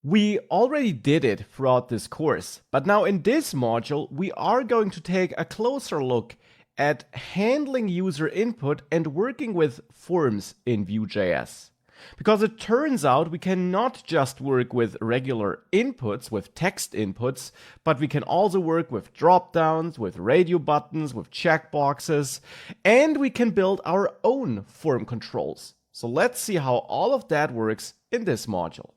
We already did it throughout this course, but now in this module, we are going to take a closer look at handling user input and working with forms in Vue.js. Because it turns out we cannot just work with regular inputs, with text inputs, but we can also work with dropdowns, with radio buttons, with checkboxes, and we can build our own form controls. So let's see how all of that works in this module.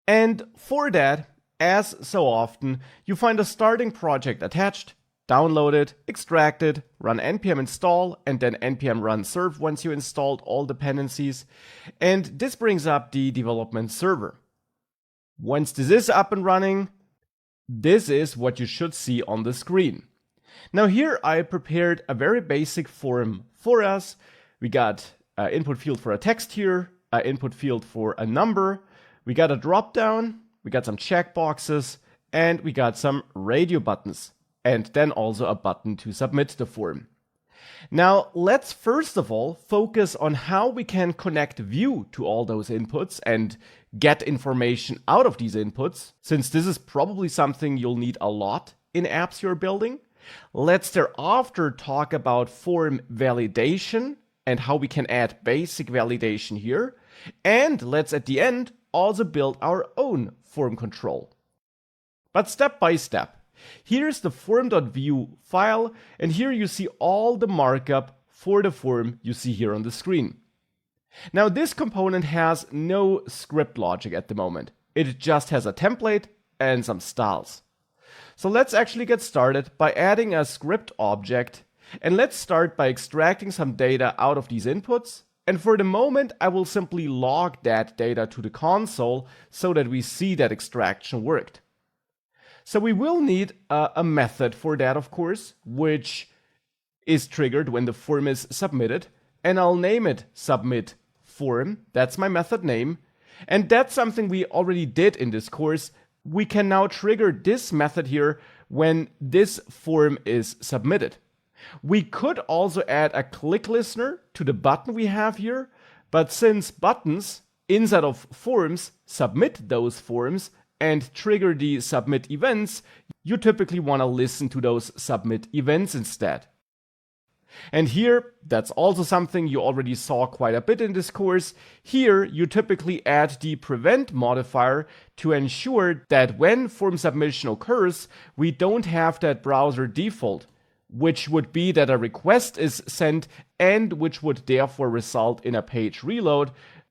And for that, as so often, you find a starting project attached, download it, extract it, run npm install, and then npm run serve once you installed all dependencies. And this brings up the development server. Once this is up and running, this is what you should see on the screen. Now here I prepared a very basic form for us. We got an input field for a text here, an input field for a number, we got a dropdown, we got some checkboxes, and we got some radio buttons, and then also a button to submit the form. Now let's first of all focus on how we can connect Vue to all those inputs and get information out of these inputs, since this is probably something you'll need a lot in apps you're building. Let's thereafter talk about form validation and how we can add basic validation here. And let's at the end also build our own form control. But step by step, here's the form.vue file, and here you see all the markup for the form you see here on the screen. Now this component has no script logic at the moment. It just has a template and some styles. So let's actually get started by adding a script object, and let's start by extracting some data out of these inputs. And for the moment, I will simply log that data to the console so that we see that extraction worked. So we will need a method for that, of course, which is triggered when the form is submitted. And I'll name it submit form. That's my method name. And that's something we already did in this course. We can now trigger this method here when this form is submitted. We could also add a click listener to the button we have here, but since buttons inside of forms submit those forms and trigger the submit events, you typically want to listen to those submit events instead. And here, that's also something you already saw quite a bit in this course. Here, you typically add the prevent modifier to ensure that when form submission occurs, we don't have that browser default, which would be that a request is sent and which would therefore result in a page reload,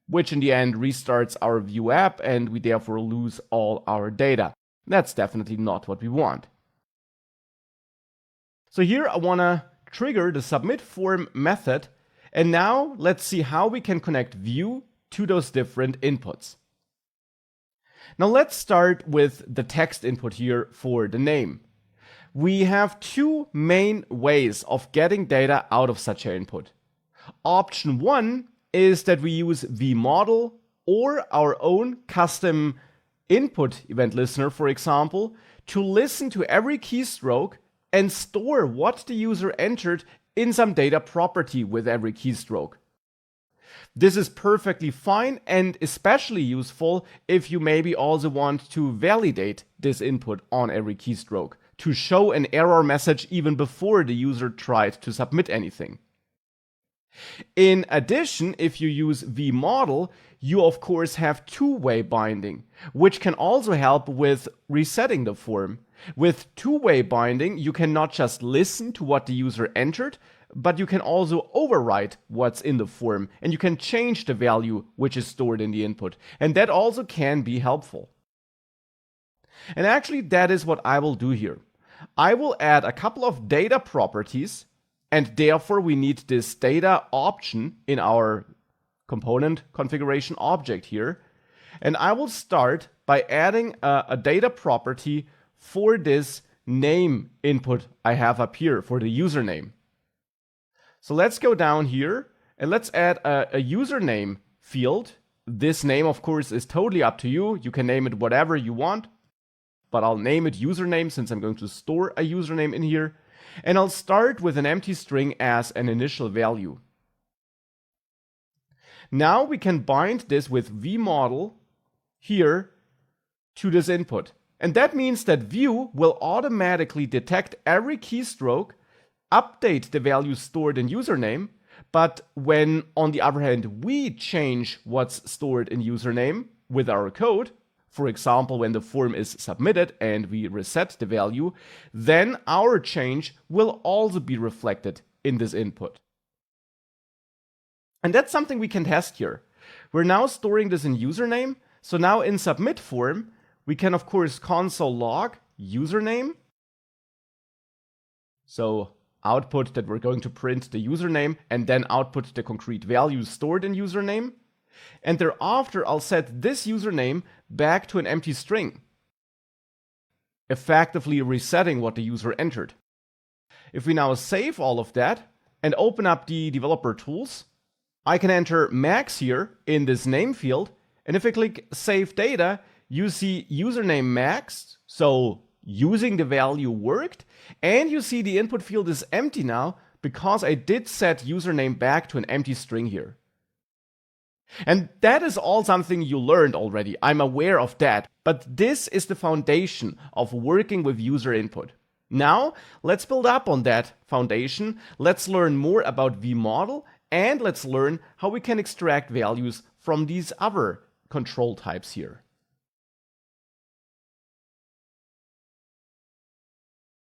which in the end restarts our Vue app and we therefore lose all our data. That's definitely not what we want. So here I want to trigger the submit form method, and now let's see how we can connect Vue to those different inputs. Now let's start with the text input here for the name. We have two main ways of getting data out of such an input. Option one is that we use vModel or our own custom input event listener, for example, to listen to every keystroke and store what the user entered in some data property with every keystroke. This is perfectly fine and especially useful if you maybe also want to validate this input on every keystroke, to show an error message even before the user tried to submit anything. In addition, if you use vModel, you of course have two-way binding, which can also help with resetting the form. With two-way binding, you can not just listen to what the user entered, but you can also overwrite what's in the form, and you can change the value which is stored in the input. And that also can be helpful. And actually, that is what I will do here. I will add a couple of data properties, and therefore we need this data option in our component configuration object here. And I will start by adding a data property for this name input I have up here for the username. So let's go down here and let's add a username field. This name, of course, is totally up to you. You can name it whatever you want, but I'll name it username since I'm going to store a username in here. And I'll start with an empty string as an initial value. Now we can bind this with vModel here to this input. And that means that View will automatically detect every keystroke, update the value stored in username, but when, on the other hand, we change what's stored in username with our code, for example, when the form is submitted and we reset the value, then our change will also be reflected in this input. And that's something we can test here. We're now storing this in username, so now in submit form, we can of course console log username. So output that we're going to print the username and then output the concrete values stored in username. And thereafter, I'll set this username back to an empty string, effectively resetting what the user entered. If we now save all of that and open up the developer tools, I can enter max here in this name field. And if I click save data, you see username maxed, so using the value worked, and you see the input field is empty now because I did set username back to an empty string here. And that is all something you learned already, I'm aware of that, but this is the foundation of working with user input. Now, let's build up on that foundation, let's learn more about vModel, and let's learn how we can extract values from these other control types here.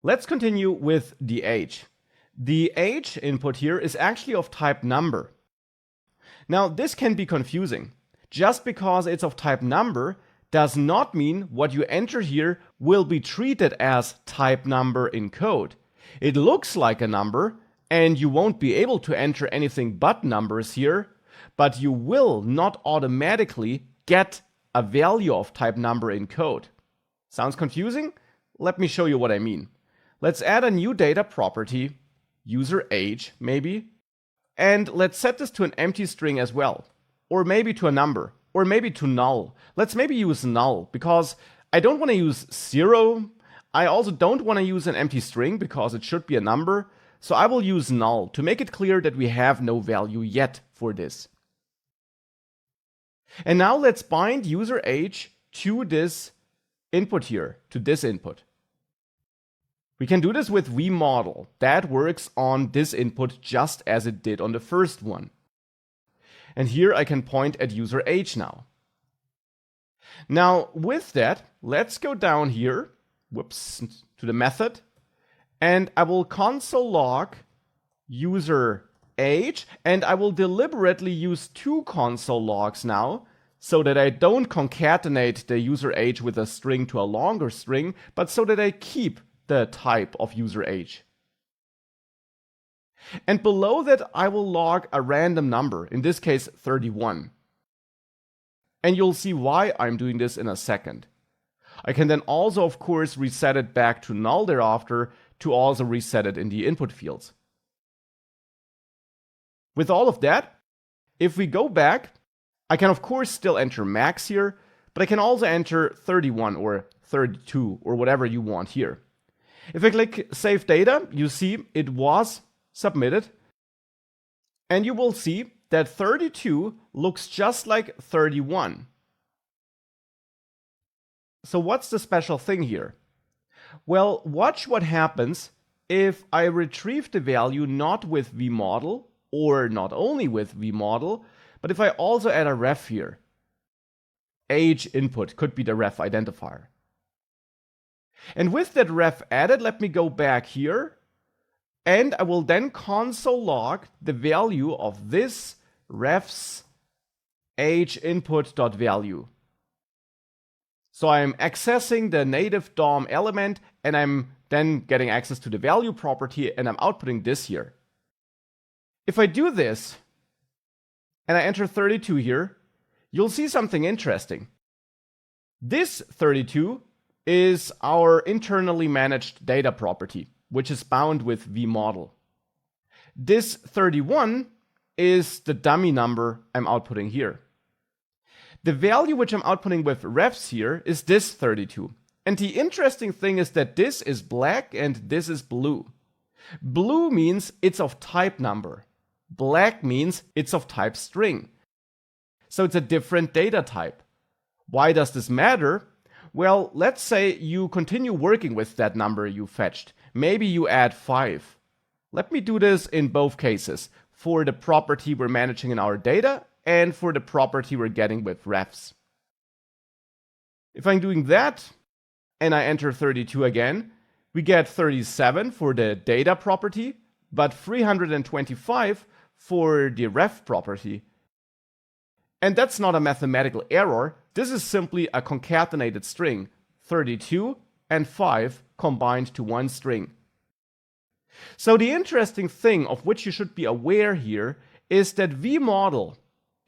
Let's continue with the age. The age input here is actually of type number. Now, this can be confusing. Just because it's of type number does not mean what you enter here will be treated as type number in code. It looks like a number, and you won't be able to enter anything but numbers here, but you will not automatically get a value of type number in code. Sounds confusing? Let me show you what I mean. Let's add a new data property, user age maybe, and let's set this to an empty string as well, or maybe to a number, or maybe to null. Let's maybe use null, because I don't want to use 0. I also don't want to use an empty string because it should be a number, so I will use null to make it clear that we have no value yet for this. And now let's bind user age to this input here, to this input. We can do this with vModel. That works on this input just as it did on the first one. And here I can point at user age now. Now with that, let's go down here, to the method, and I will console log user age, and I will deliberately use 2 console logs now, so that I don't concatenate the user age with a string to a longer string, but so that I keep the type of user age. And below that, I will log a random number, in this case 31. And you'll see why I'm doing this in a second. I can then also, of course, reset it back to null thereafter to also reset it in the input fields. With all of that, if we go back, I can of course still enter max here, but I can also enter 31 or 32 or whatever you want here. If I click Save Data, you see it was submitted, and you will see that 32 looks just like 31. So what's the special thing here? Well, watch what happens if I retrieve the value not with vModel, or not only with vModel, but if I also add a ref here. Age input could be the ref identifier. And with that ref added, let me go back here, and I will then console log the value of this ref's age input.value. So I'm accessing the native DOM element, and I'm then getting access to the value property, and I'm outputting this here. If I do this, and I enter 32 here, you'll see something interesting. This 32 is our internally managed data property, which is bound with vModel. This 31 is the dummy number I'm outputting here. The value which I'm outputting with refs here is this 32. And the interesting thing is that this is black and this is blue. Blue means it's of type number. Black means it's of type string. So it's a different data type. Why does this matter? Well, let's say you continue working with that number you fetched. Maybe you add 5. Let me do this in both cases, for the property we're managing in our data and for the property we're getting with refs. If I'm doing that and I enter 32 again, we get 37 for the data property, but 325 for the ref property. And that's not a mathematical error. This is simply a concatenated string, 32 and 5 combined to one string. So the interesting thing of which you should be aware here is that vModel,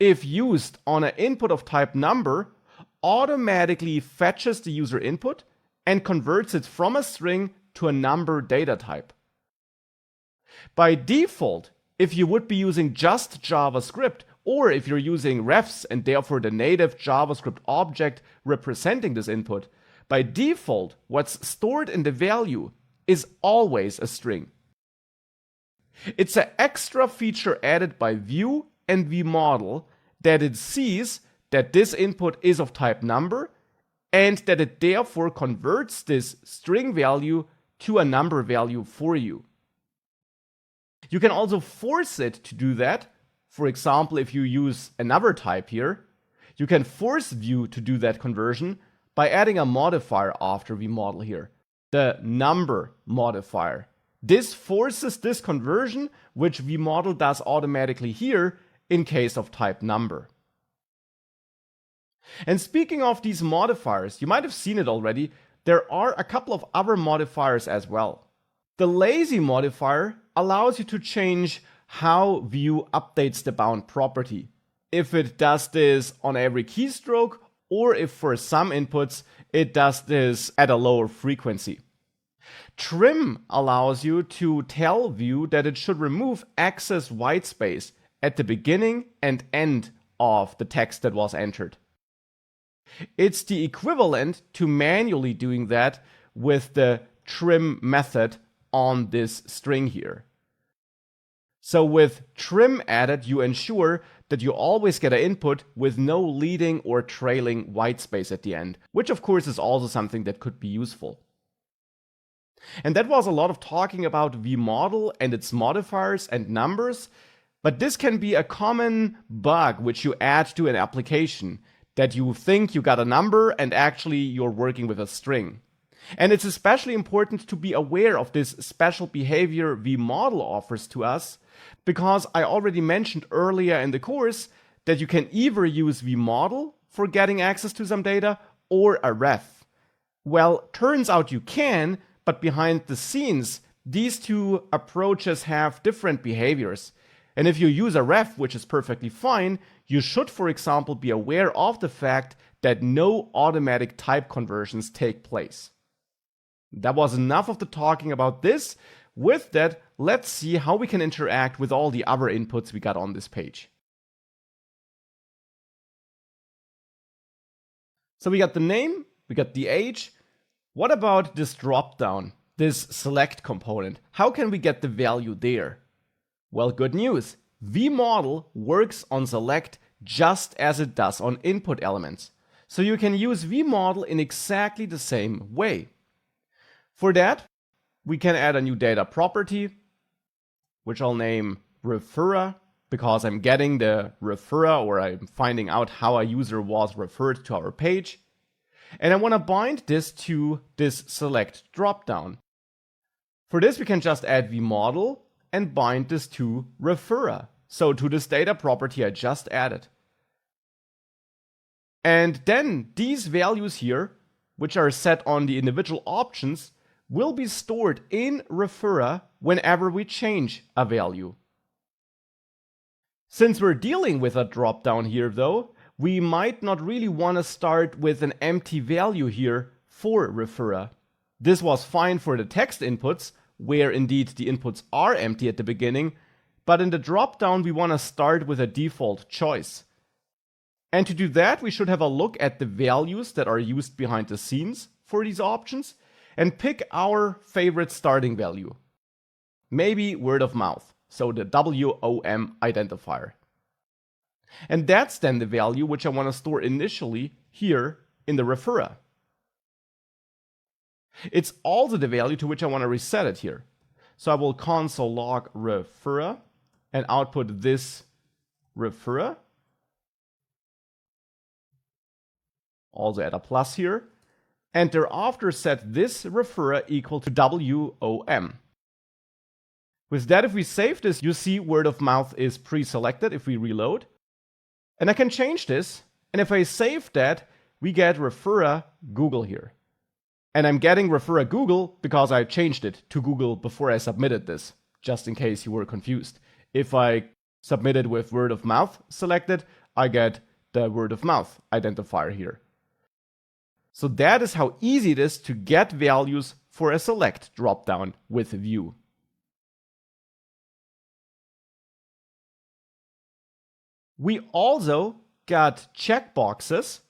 if used on an input of type number, automatically fetches the user input and converts it from a string to a number data type. By default, if you would be using just JavaScript, or if you're using refs and therefore the native JavaScript object representing this input, by default, what's stored in the value is always a string. It's an extra feature added by Vue and vModel that it sees that this input is of type number and that it therefore converts this string value to a number value for you. You can also force it to do that. For example, if you use another type here, you can force Vue to do that conversion by adding a modifier after vModel here, the number modifier. This forces this conversion, which vModel does automatically here in case of type number. And speaking of these modifiers, you might have seen it already, there are a couple of other modifiers as well. The lazy modifier allows you to change how Vue updates the bound property. If it does this on every keystroke, or if for some inputs it does this at a lower frequency. Trim allows you to tell Vue that it should remove excess whitespace at the beginning and end of the text that was entered. It's the equivalent to manually doing that with the trim method on this string here. So with trim added, you ensure that you always get an input with no leading or trailing whitespace at the end, which of course is also something that could be useful. And that was a lot of talking about vModel and its modifiers and numbers, but this can be a common bug which you add to an application, that you think you got a number and actually you're working with a string. And it's especially important to be aware of this special behavior vModel offers to us, because I already mentioned earlier in the course that you can either use vModel for getting access to some data or a ref. Well, turns out you can, but behind the scenes, these two approaches have different behaviors. And if you use a ref, which is perfectly fine, you should, for example, be aware of the fact that no automatic type conversions take place. That was enough of the talking about this. With that, let's see how we can interact with all the other inputs we got on this page. So we got the name, we got the age. What about this dropdown, this select component? How can we get the value there? Well, good news. vModel works on select just as it does on input elements. So you can use vModel in exactly the same way. For that, we can add a new data property, which I'll name referrer, because I'm getting the referrer, or I'm finding out how a user was referred to our page. And I want to bind this to this select dropdown. For this, we can just add vModel and bind this to referrer, so to this data property I just added. And then these values here, which are set on the individual options, will be stored in referrer whenever we change a value. Since we're dealing with a dropdown here though, we might not really want to start with an empty value here for referrer. This was fine for the text inputs, where indeed the inputs are empty at the beginning, but in the dropdown we want to start with a default choice. And to do that, we should have a look at the values that are used behind the scenes for these options and pick our favorite starting value. Maybe word of mouth, so the WOM identifier. And that's then the value which I want to store initially here in the referrer. It's also the value to which I want to reset it here. So I will console log referrer and output this referrer. Also add a plus here. And thereafter set this referrer equal to WOM. With that, if we save this, you see word of mouth is pre-selected if we reload. And I can change this. And if I save that, we get referrer Google here. And I'm getting referrer Google because I changed it to Google before I submitted this, just in case you were confused. If I submitted with word of mouth selected, I get the word of mouth identifier here. So that is how easy it is to get values for a select dropdown with Vue. We also got checkboxes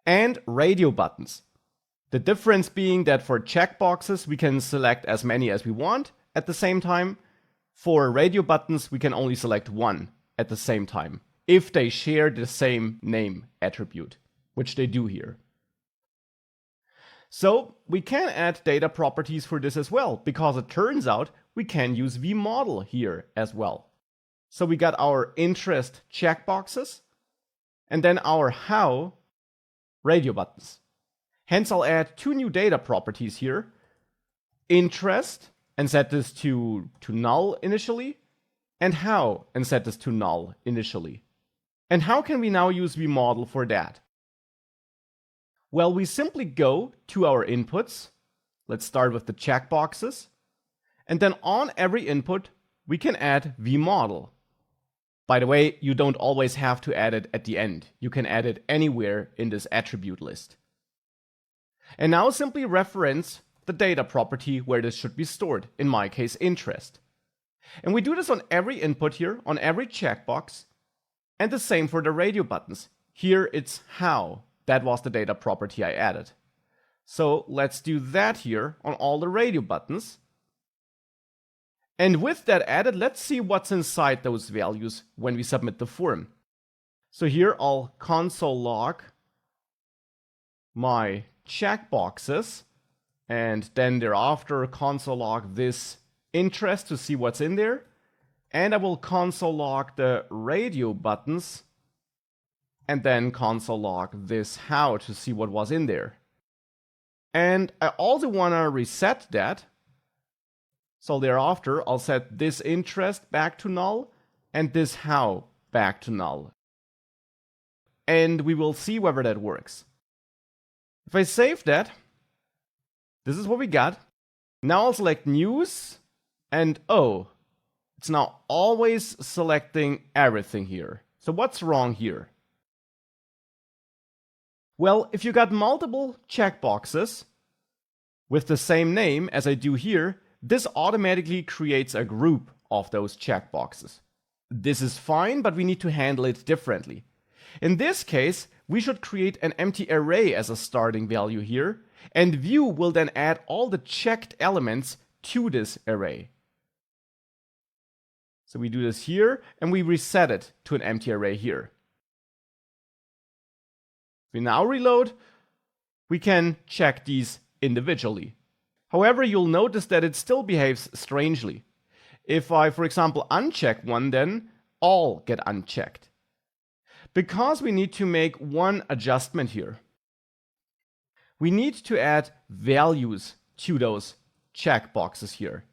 and radio buttons. The difference being that for checkboxes, we can select as many as we want at the same time. For radio buttons, we can only select one at the same time if they share the same name attribute, which they do here. So we can add data properties for this as well, because it turns out we can use vModel here as well. So we got our interest checkboxes and then our how radio buttons. Hence, I'll add two new data properties here. Interest, and set this to null initially, and how, and set this to null initially. And how can we now use vModel for that? Well, we simply go to our inputs. Let's start with the checkboxes. And then on every input, we can add vModel. By the way, you don't always have to add it at the end. You can add it anywhere in this attribute list. And now simply reference the data property where this should be stored, in my case, interest. And we do this on every input here, on every checkbox, and the same for the radio buttons. Here it's how. That was the data property I added. So let's do that here on all the radio buttons. And with that added, let's see what's inside those values when we submit the form. So here I'll console log my checkboxes, and then thereafter console log this interest to see what's in there. And I will console log the radio buttons, and then console log this how to see what was in there. And I also want to reset that. So thereafter, I'll set this interest back to null and this how back to null. And we will see whether that works. If I save that, this is what we got. Now I'll select news, and oh, it's now always selecting everything here. So what's wrong here? Well, if you got multiple checkboxes with the same name as I do here, this automatically creates a group of those checkboxes. This is fine, but we need to handle it differently. In this case, we should create an empty array as a starting value here, and Vue will then add all the checked elements to this array. So we do this here, and we reset it to an empty array here. If we now reload, we can check these individually. However, you'll notice that it still behaves strangely. If I, for example, uncheck one, then all get unchecked. Because we need to make one adjustment here. We need to add values to those checkboxes here.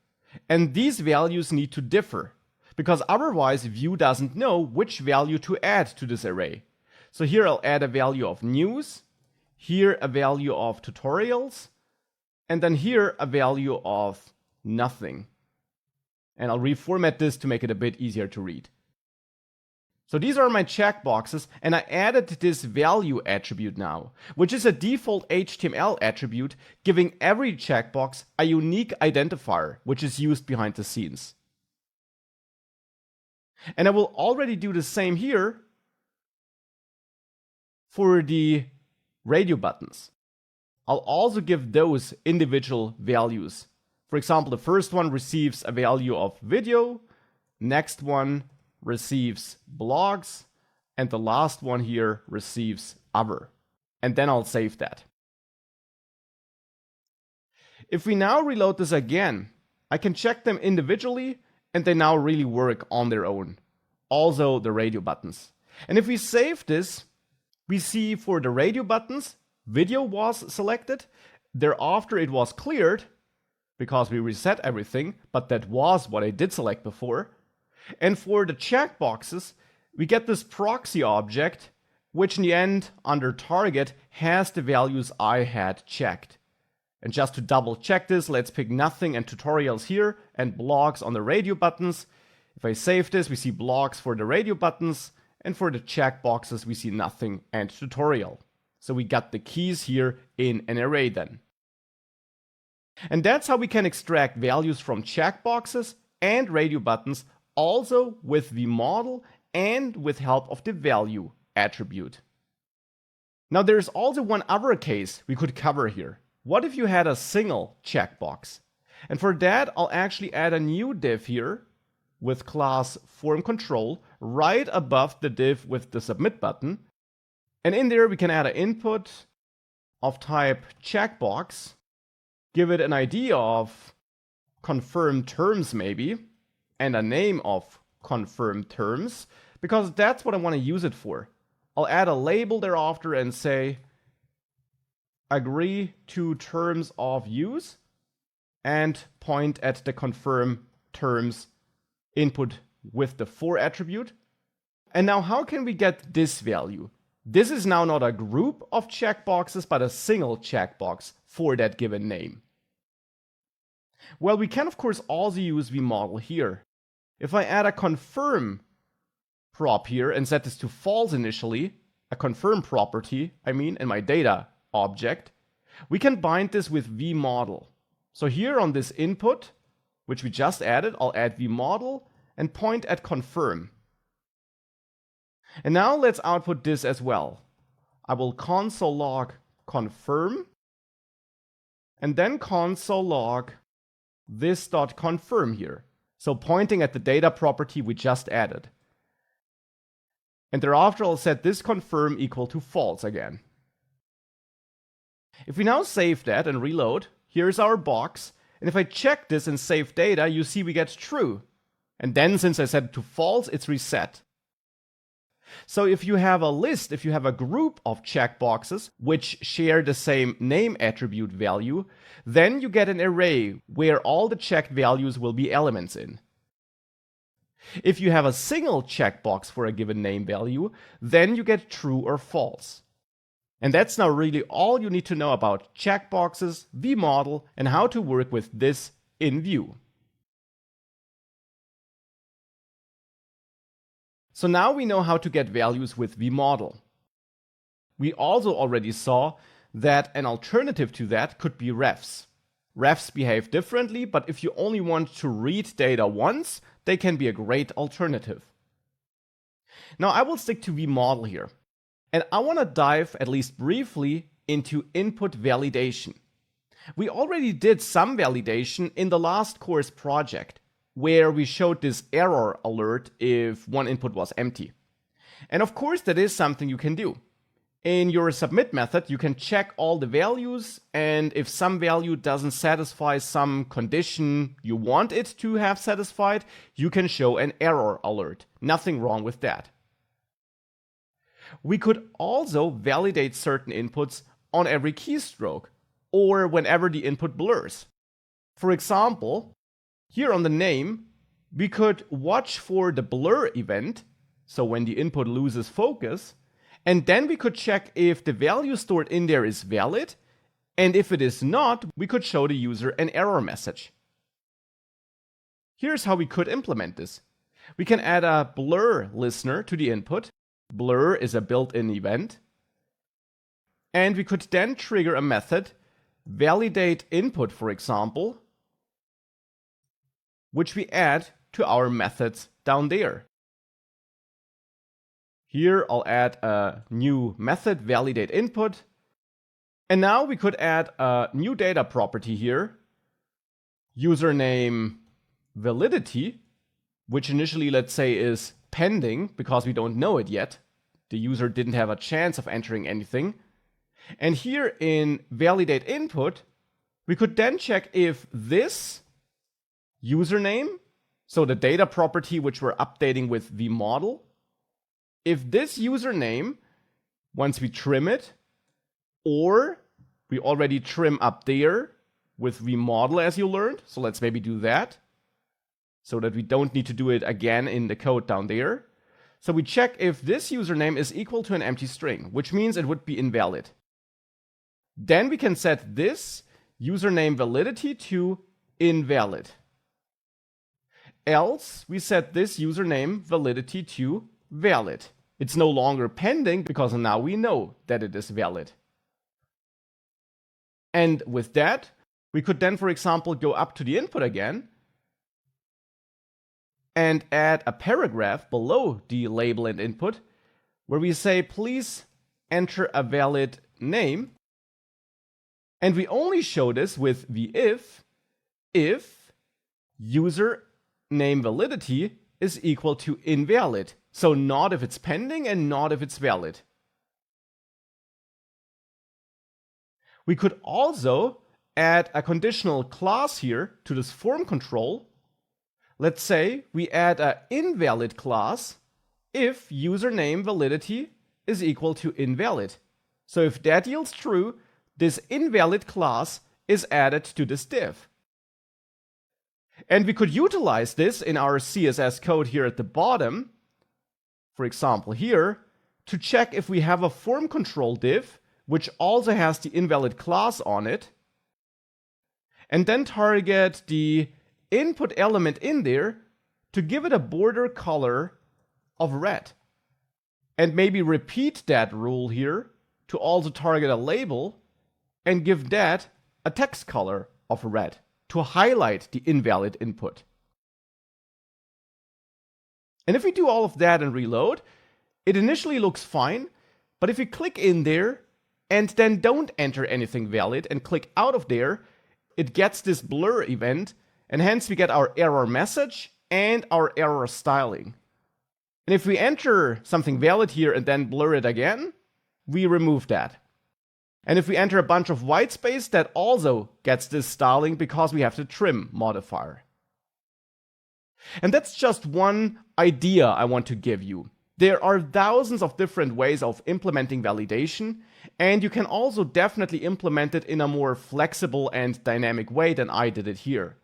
And these values need to differ, because otherwise Vue doesn't know which value to add to this array. So here I'll add a value of news, here a value of tutorials, and then here a value of nothing. And I'll reformat this to make it a bit easier to read. So these are my checkboxes, and I added this value attribute now, which is a default HTML attribute giving every checkbox a unique identifier, which is used behind the scenes. And I will already do the same here for the radio buttons. I'll also give those individual values. For example, the first one receives a value of video, next one receives blogs, and the last one here receives other. And then I'll save that. If we now reload this again, I can check them individually and they now really work on their own. Also the radio buttons. And if we save this, we see for the radio buttons, video was selected. Thereafter it was cleared because we reset everything, but that was what I did select before. And for the checkboxes, we get this proxy object, which in the end, under target, has the values I had checked. And just to double check this, let's pick nothing and tutorials here and blocks on the radio buttons. If I save this, we see blocks for the radio buttons, and for the checkboxes, we see nothing and tutorial. So we got the keys here in an array then. And that's how we can extract values from checkboxes and radio buttons, also with the model and with help of the value attribute. Now there's also one other case we could cover here. What if you had a single checkbox? And for that, I'll actually add a new div here with class form control right above the div with the submit button. And in there, we can add an input of type checkbox, give it an ID of confirmed terms maybe, and a name of confirmed terms, because that's what I want to use it for. I'll add a label thereafter and say, agree to terms of use, and point at the confirm terms input with the for attribute. And now how can we get this value? This is now not a group of checkboxes, but a single checkbox for that given name. Well, we can of course also use vModel here. If I add a confirm prop here and set this to false initially, a confirm property, in my data object, we can bind this with vModel. So here on this input, which we just added, I'll add vModel and point at confirm. And now let's output this as well. I will console log confirm and then console log this.confirm here. So pointing at the data property we just added. And thereafter I'll set this confirm equal to false again. If we now save that and reload, here's our box. And if I check this and save data, you see we get true. And then since I set it to false, it's reset. So if you have a list, if you have a group of checkboxes which share the same name attribute value, then you get an array where all the checked values will be elements in. If you have a single checkbox for a given name value, then you get true or false. And that's now really all you need to know about checkboxes, vModel, and how to work with this in Vue. So now we know how to get values with vModel. We also already saw that an alternative to that could be refs. Refs behave differently, but if you only want to read data once, they can be a great alternative. Now I will stick to vModel here. And I want to dive, at least briefly, into input validation. We already did some validation in the last course project, where we showed this error alert if one input was empty. And of course, that is something you can do. In your submit method, you can check all the values, and if some value doesn't satisfy some condition you want it to have satisfied, you can show an error alert. Nothing wrong with that. We could also validate certain inputs on every keystroke, or whenever the input blurs. For example, here on the name, we could watch for the blur event, so when the input loses focus, and then we could check if the value stored in there is valid, and if it is not, we could show the user an error message. Here's how we could implement this. We can add a blur listener to the input. Blur is a built-in event. And we could then trigger a method, validate input, for example, which we add to our methods down there. Here I'll add a new method, validate input. And now we could add a new data property here, username validity, which initially, let's say, is pending because we don't know it yet. the user didn't have a chance of entering anything. And here in validate input, we could then check if this username, so the data property which we're updating with vModel, if this username, once we trim it, or we already trim up there with vModel as you learned, so let's maybe do that, so that we don't need to do it again in the code down there. So we check if this username is equal to an empty string, which means it would be invalid. Then we can set this username validity to invalid. Else, we set this username validity to valid. It's no longer pending because now we know that it is valid. And with that, we could then, for example, go up to the input again and add a paragraph below the label and input where we say, please enter a valid name. And we only show this with the if user name validity is equal to invalid. So not if it's pending and not if it's valid. We could also add a conditional clause here to this form control. Let's say we add an invalid clause if username validity is equal to invalid. So if that yields true, this invalid class is added to this div. And we could utilize this in our CSS code here at the bottom, for example here, to check if we have a form control div, which also has the invalid class on it, and then target the input element in there to give it a border color of red. And maybe repeat that rule here to also target a label and give that a text color of red to highlight the invalid input. And if we do all of that and reload, it initially looks fine, but if we click in there and then don't enter anything valid and click out of there, it gets this blur event, and hence we get our error message and our error styling. And if we enter something valid here and then blur it again, we remove that. And if we enter a bunch of white space, that also gets this styling because we have the trim modifier. And that's just one idea I want to give you. There are thousands of different ways of implementing validation, and you can also definitely implement it in a more flexible and dynamic way than I did it here.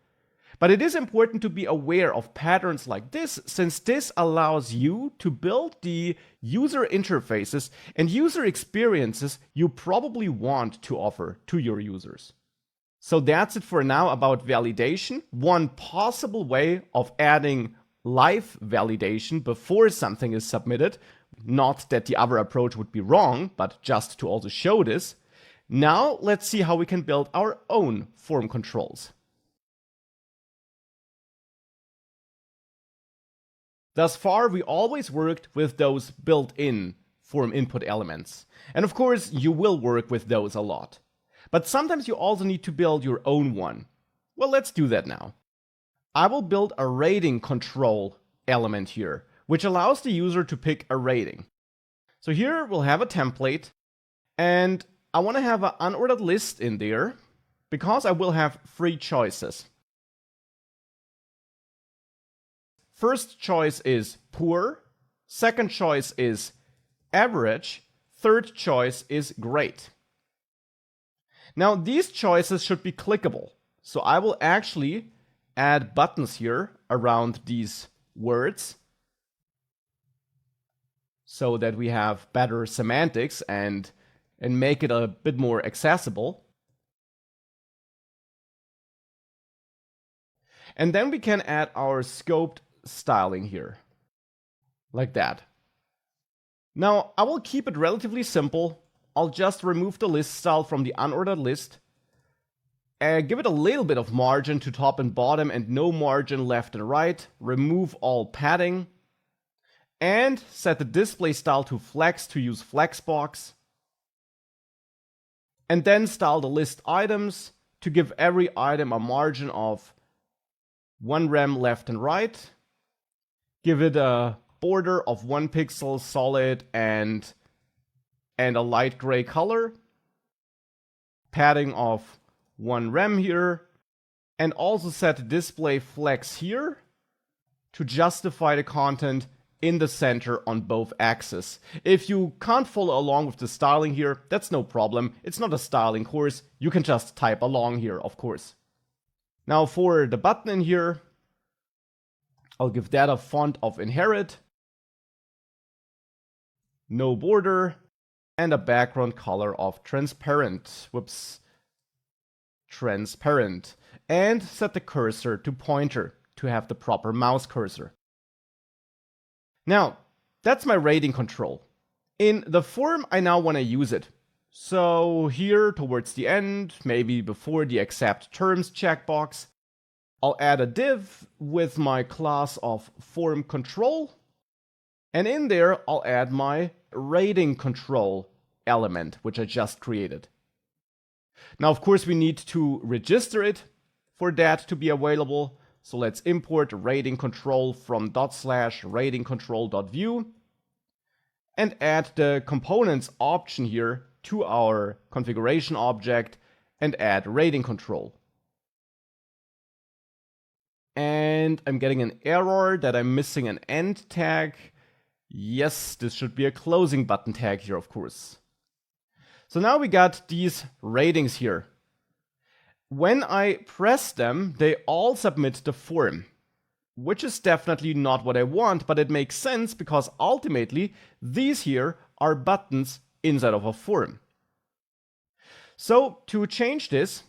But it is important to be aware of patterns like this, since this allows you to build the user interfaces and user experiences you probably want to offer to your users. So that's it for now about validation. One possible way of adding live validation before something is submitted. Not that the other approach would be wrong, but just to also show this. Now let's see how we can build our own form controls. Thus far, we always worked with those built-in form input elements. And of course, you will work with those a lot. But sometimes you also need to build your own one. Well, let's do that now. I will build a rating control element here, which allows the user to pick a rating. So here we'll have a template, and I want to have an unordered list in there because I will have 3 choices. First choice is poor, second choice is average, third choice is great. Now these choices should be clickable, so I will actually add buttons here around these words so that we have better semantics and make it a bit more accessible. And then we can add our scoped styling here, like that. Now, I will keep it relatively simple. I'll just remove the list style from the unordered list, give it a little bit of margin to top and bottom and no margin left and right, remove all padding, and set the display style to flex to use flexbox, and then style the list items to give every item a margin of 1 rem left and right. Give it a border of 1 pixel solid and a light gray color, padding of 1 rem here, and also set display flex here to justify the content in the center on both axes. If you can't follow along with the styling here, that's no problem. It's not a styling course. You can just type along here, of course. Now for the button in here, I'll give that a font of inherit, no border, and a background color of transparent. Transparent. And set the cursor to pointer to have the proper mouse cursor. Now, that's my rating control. In the form, I now want to use it. So here towards the end, maybe before the accept terms checkbox, I'll add a div with my class of form control. And in there, I'll add my rating control element, which I just created. Now, of course, we need to register it for that to be available. So let's import rating control from /ratingcontrol.view and add the components option here to our configuration object and add rating control. And I'm getting an error that I'm missing an end tag. Yes, this should be a closing button tag here, of course. So now we got these ratings here. When I press them, they all submit the form, which is definitely not what I want, but it makes sense because ultimately these here are buttons inside of a form. So to change this,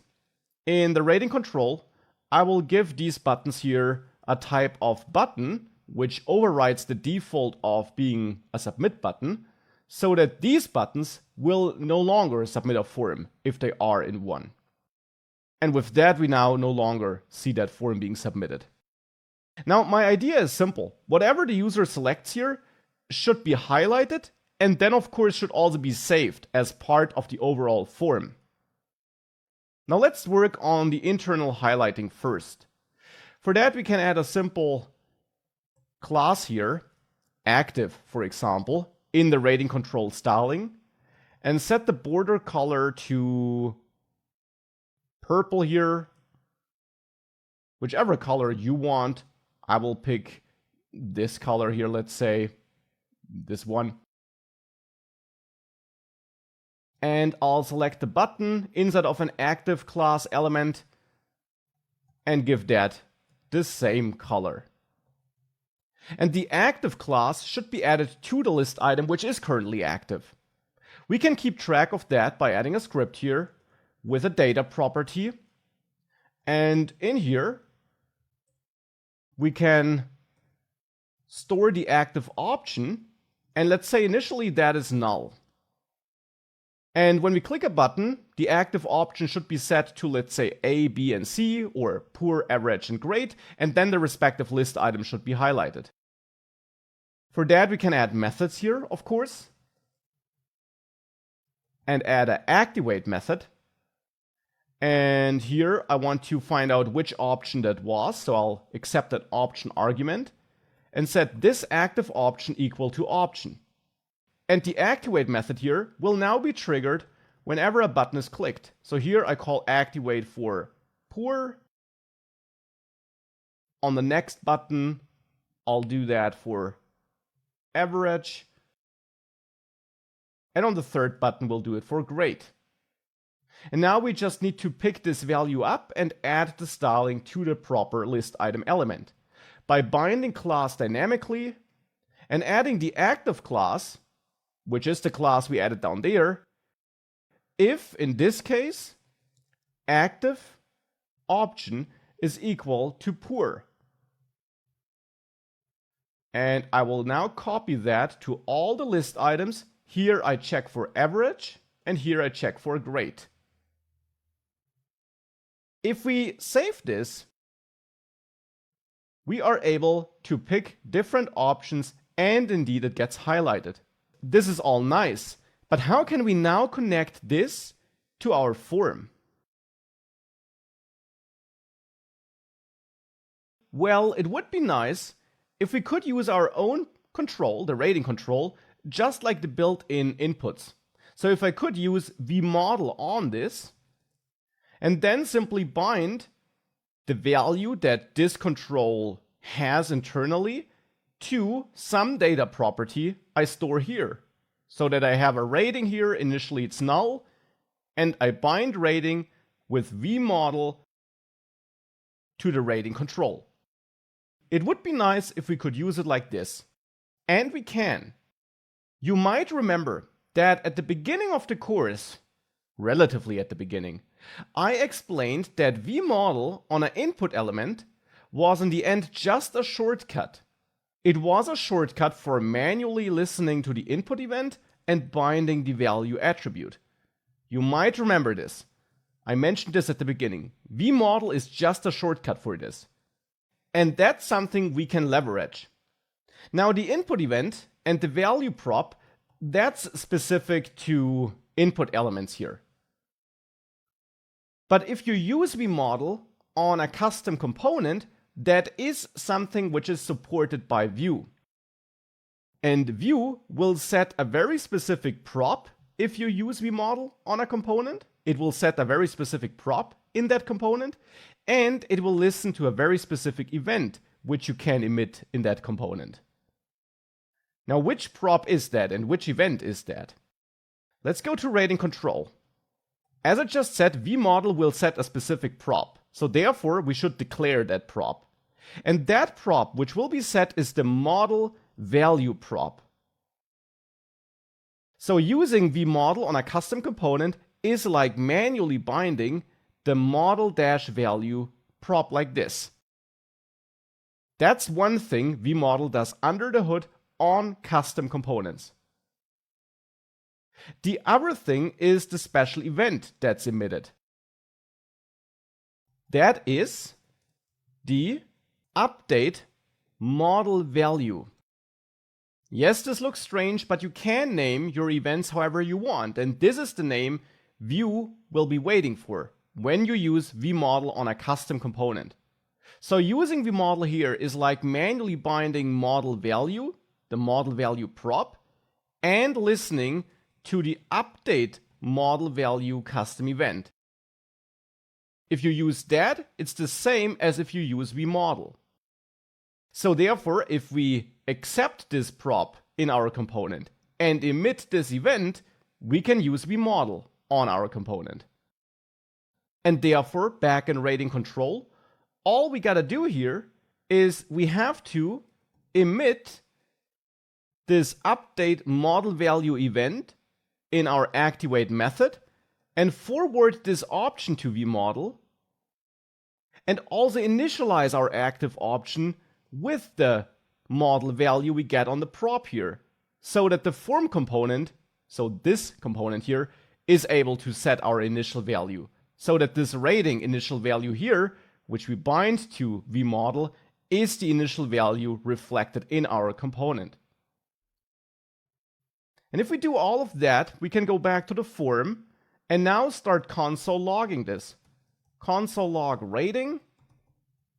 in the rating control, I will give these buttons here a type of button, which overrides the default of being a submit button, so that these buttons will no longer submit a form if they are in one. And with that, we now no longer see that form being submitted. Now, my idea is simple. Whatever the user selects here should be highlighted, and then of course should also be saved as part of the overall form. Now let's work on the internal highlighting first. For that, we can add a simple class here, active, for example, in the rating control styling, and set the border color to purple here, whichever color you want. I will pick this color here, let's say this one. And I'll select the button inside of an active class element and give that the same color. And the active class should be added to the list item, which is currently active. We can keep track of that by adding a script here with a data property. And in here, we can store the active option. And let's say initially that is null. And when we click a button, the active option should be set to, let's say, A, B, and C, or poor, average, and great. And then the respective list item should be highlighted. For that, we can add methods here, of course. And add an activate method. And here I want to find out which option that was. So I'll accept that option argument and set this active option equal to option. And the activate method here will now be triggered whenever a button is clicked. So here I call activate for poor. On the next button, I'll do that for average. And on the third button, we'll do it for great. And now we just need to pick this value up and add the styling to the proper list item element by binding class dynamically and adding the active class, which is the class we added down there, if, in this case, active option is equal to poor. And I will now copy that to all the list items. Here I check for average, and here I check for great. If we save this, we are able to pick different options, and indeed it gets highlighted. This is all nice, but how can we now connect this to our form? Well, it would be nice if we could use our own control, the rating control, just like the built-in inputs. So if I could use vModel on this, and then simply bind the value that this control has internally to some data property I store here. So that I have a rating here, initially it's null, and I bind rating with vModel to the rating control. It would be nice if we could use it like this. And we can. You might remember that at the beginning of the course, relatively at the beginning, I explained that vModel on an input element was in the end just a shortcut. It was a shortcut for manually listening to the input event and binding the value attribute. You might remember this. I mentioned this at the beginning. vModel is just a shortcut for this. And that's something we can leverage. Now the input event and the value prop, that's specific to input elements here. But if you use vModel on a custom component, that is something which is supported by Vue. And Vue will set a very specific prop if you use vModel on a component. It will set a very specific prop in that component, and it will listen to a very specific event which you can emit in that component. Now, which prop is that and which event is that? Let's go to rating control. As I just said, vModel will set a specific prop, so therefore we should declare that prop. And that prop which will be set is the modelValue prop. So using vModel on a custom component is like manually binding the model-value prop like this. That's one thing vModel does under the hood on custom components. The other thing is the special event that's emitted. That is the update model value. Yes, this looks strange, but you can name your events however you want, and this is the name Vue will be waiting for when you use vModel on a custom component. So using vModel here is like manually binding model value, the model value prop, and listening to the update model value custom event. If you use that, it's the same as if you use vModel. So therefore, if we accept this prop in our component and emit this event, we can use vModel on our component. And therefore, back in rating control, all we gotta do here is we have to emit this update model value event in our activate method and forward this option to vModel, and also initialize our active option with the model value we get on the prop here, so that the form component, so this component here, is able to set our initial value, so that this rating initial value here, which we bind to vModel, is the initial value reflected in our component. And if we do all of that, we can go back to the form and now start console logging this. Console log rating,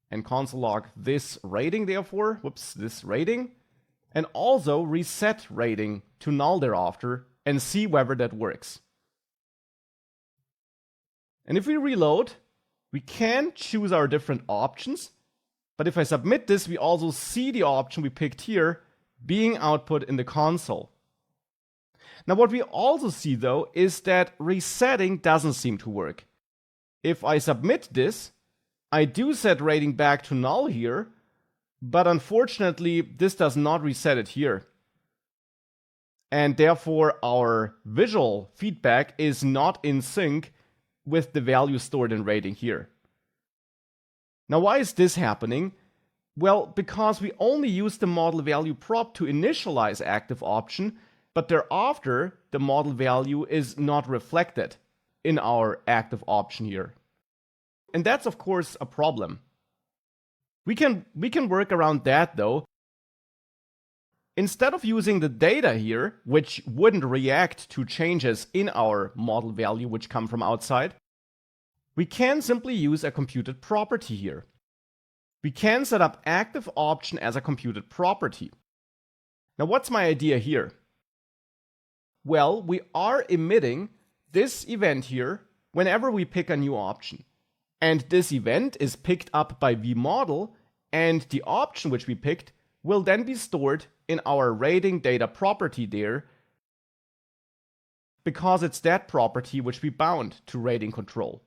and console log this rating therefore, this rating, and also reset rating to null thereafter and see whether that works. And if we reload, we can choose our different options, but if I submit this, we also see the option we picked here being output in the console. Now what we also see though is that resetting doesn't seem to work. If I submit this, I do set rating back to null here, but unfortunately this does not reset it here. And therefore our visual feedback is not in sync with the value stored in rating here. Now why is this happening? Well, because we only use the model value prop to initialize active option, but thereafter the model value is not reflected in our active option here. And that's of course a problem. We can work around that though. Instead of using the data here, which wouldn't react to changes in our model value which come from outside, we can simply use a computed property here. We can set up active option as a computed property. Now, what's my idea here? Well, we are emitting this event here whenever we pick a new option. And this event is picked up by vModel, and the option which we picked will then be stored in our rating data property there, because it's that property which we bound to rating control.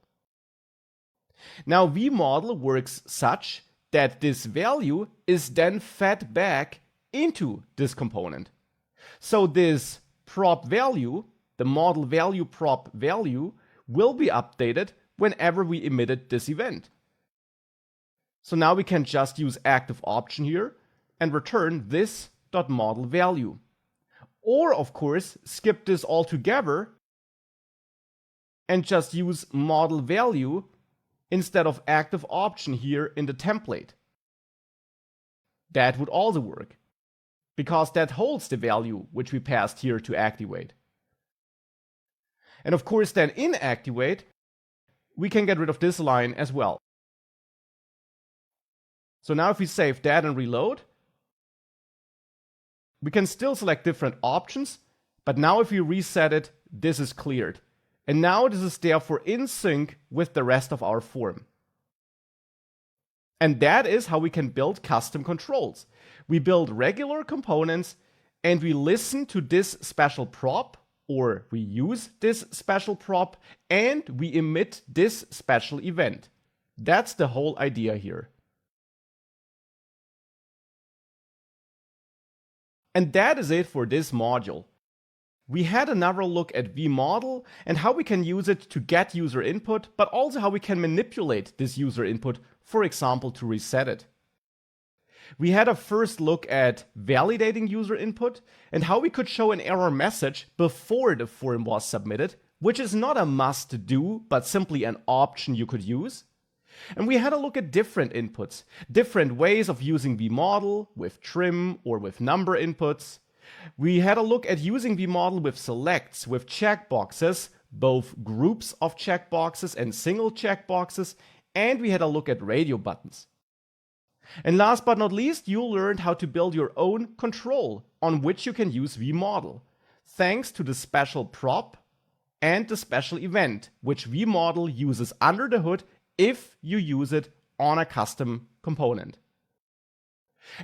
Now, vModel works such that this value is then fed back into this component. So this prop value, the modelValue prop value, will be updated whenever we emitted this event. So now we can just use active option here and return this .modelValue. Or, of course, skip this altogether and just use modelValue instead of active option here in the template. That would also work, because that holds the value which we passed here to activate. And of course, then in activate, we can get rid of this line as well. So now if we save that and reload, we can still select different options, but now if we reset it, this is cleared. And now this is therefore in sync with the rest of our form. And that is how we can build custom controls. We build regular components and we listen to this special prop, or we use this special prop, and we emit this special event. That's the whole idea here. And that is it for this module. We had another look at vModel and how we can use it to get user input, but also how we can manipulate this user input, for example, to reset it. We had a first look at validating user input and how we could show an error message before the form was submitted, which is not a must do, but simply an option you could use. And we had a look at different inputs, different ways of using vModel with trim or with number inputs. We had a look at using vModel with selects, with checkboxes, both groups of checkboxes and single checkboxes, and we had a look at radio buttons. And last but not least, you learned how to build your own control on which you can use vModel, thanks to the special prop and the special event, which vModel uses under the hood if you use it on a custom component.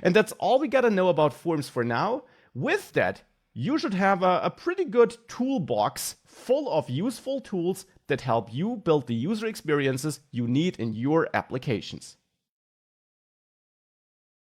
And that's all we gotta know about forms for now. With that, you should have a pretty good toolbox full of useful tools that help you build the user experiences you need in your applications.